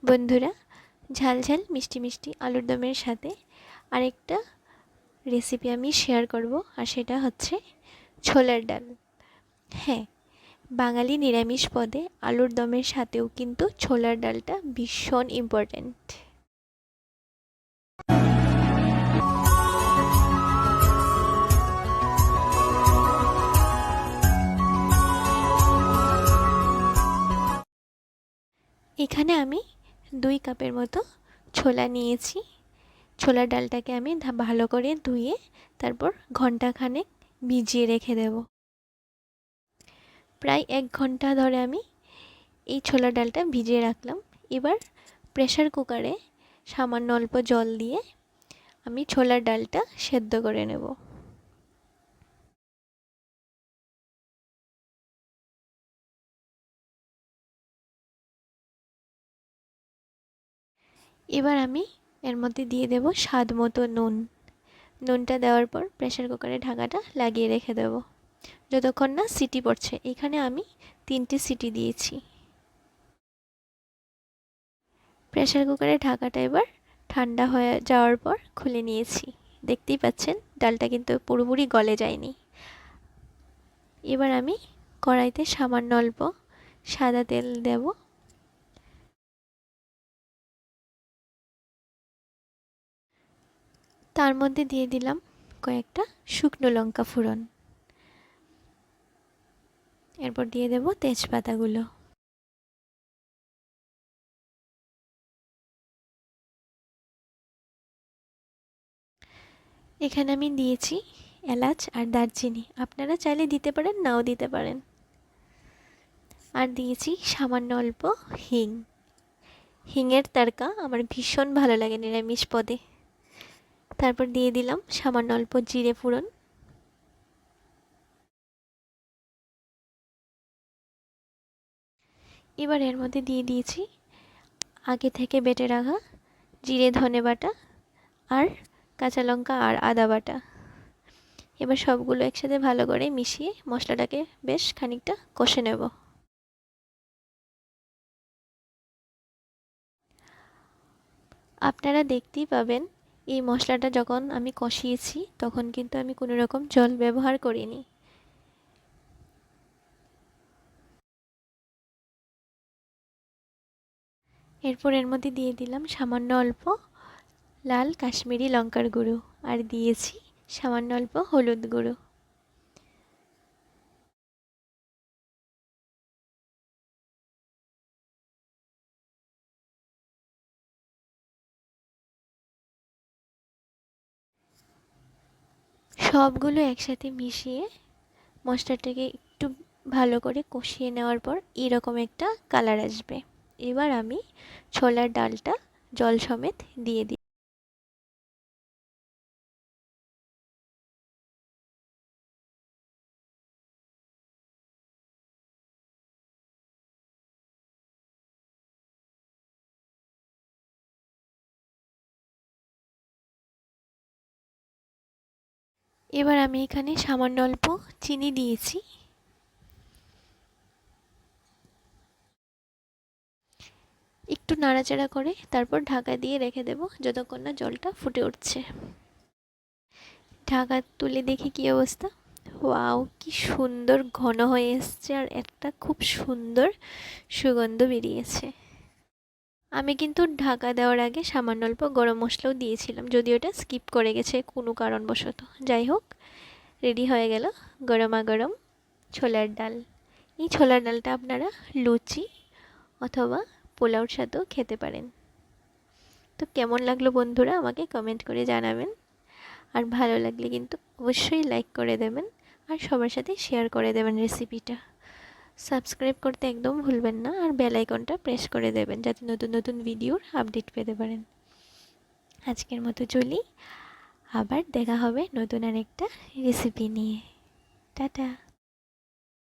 বন্ধুরা, ঝাল ঝাল মিষ্টি মিষ্টি আলুর দমের সাথে আরেকটা রেসিপি আমি শেয়ার করব, আর সেটা হচ্ছে ছোলার ডাল। হ্যাঁ, বাঙালি নিরামিষ পদে আলুর দমের সাথেও কিন্তু ছোলার ডালটা ভীষণ ইম্পর্ট্যান্ট। এখানে আমি 2 কাপের মতো ছোলা নিয়েছি। ছোলার ডালটাকে আমি ভালো করে ধুয়ে তারপর ঘন্টাখানেক ভিজিয়ে রেখে দেব। প্রায় 1 ঘন্টা ধরে আমি এই ছোলার ডালটা ভিজিয়ে রাখলাম। এবার প্রেসার কুকারে সামান্য অল্প জল দিয়ে আমি ছোলার ডালটা সেদ্ধ করে নেব। এবার আমি এর মধ্যে দিয়ে দেব স্বাদ মতো নুন। নুনটা দেওয়ার পর প্রেসার কুকারে ঢাকাটা লাগিয়ে রেখে দেব যতক্ষণ না সিটি পড়ছে। এখানে আমি 3টে সিটি দিয়েছি। প্রেসার কুকারের ঢাকাটা এবার ঠান্ডা হয়ে যাওয়ার পর খুলে নিয়েছি। দেখতেই পাচ্ছেন ডালটা কিন্তু পুরোপুরি গলে যায়নি। এবার আমি কড়াইতে সামান্য অল্প সাদা তেল দেব। তার মধ্যে দিয়ে দিলাম কয়েকটা শুকনো লঙ্কা ফোড়ন। এরপর দিয়ে দেব তেজপাতাগুলো। এখানে আমি দিয়েছি এলাচ আর দারচিনি, আপনারা চাইলে দিতে পারেন, নাও দিতে পারেন। আর দিয়েছি সামান্য অল্প হিং। হিঙের তড়কা আমার ভীষণ ভালো লাগে নিরামিষ পদে। তারপর দিয়ে দিলাম সামান্য অল্প জিরে ফোড়ন। এবার এর মধ্যে দিয়ে দিয়েছি আগে থেকে বেটে রাখা জিরে ধনে বাটা আর কাঁচা লঙ্কা আর আদা বাটা। এবার সবগুলো একসাথে ভালো করে মিশিয়ে মশলাটাকে বেশ খানিকটা কষে নেব। আপনারা দেখতেই পাবেন এই মশলাটা যখন আমি কষিয়েছি তখন কিন্তু আমি কোনো রকম জল ব্যবহার করিনি। এরপর এর মধ্যে দিয়ে দিলাম সামান্য অল্প লাল কাশ্মীরি লঙ্কার গুঁড়ো আর দিয়েছি সামান্য অল্প হলুদ গুঁড়ো। সবগুলো একসাথে মিশিয়ে মশলাটাকে একটু ভালো করে কষিয়ে নেওয়ার পর এরকম একটা কালার আসবে। এবার আমি ছোলার ডালটা জল সমেত দিয়ে দিই। এবার আমি এখানে সামান্য অল্প চিনি দিয়েছি। একটু নাড়াচাড়া করে তারপর ঢাকা দিয়ে রেখে দেব যতক্ষণ না জলটা ফুটে উঠছে। ঢাকা তুলে দেখি কি অবস্থা। ওয়াও, কি সুন্দর ঘন হয়ে এসছে আর একটা খুব সুন্দর সুগন্ধ বেরিয়েছে। আমি কিন্তু ঢাকা দেওয়ার আগে সামান্য অল্প গরম মশলাও দিয়েছিলাম, যদিও ওটা স্কিপ করে গেছে কোনো কারণবশত। যাই হোক, রেডি হয়ে গেল গরমা গরম ছোলার ডাল। এই ছোলার ডালটা আপনারা লুচি অথবা পোলাওর সাথেও খেতে পারেন। তো কেমন লাগলো বন্ধুরা আমাকে কমেন্ট করে জানাবেন। আর ভালো লাগলে কিন্তু অবশ্যই লাইক করে দেবেন আর সবার সাথে শেয়ার করে দেবেন রেসিপিটা। সাবস্ক্রাইব করতে একদম ভুলবেন না আর বেল আইকনটা প্রেস করে দেবেন যাতে নতুন নতুন ভিডিওর আপডেট পেতে পারেন। আজকের মতো চলি, আবার দেখা হবে নতুন আরেকটা রেসিপি নিয়ে। টাটা।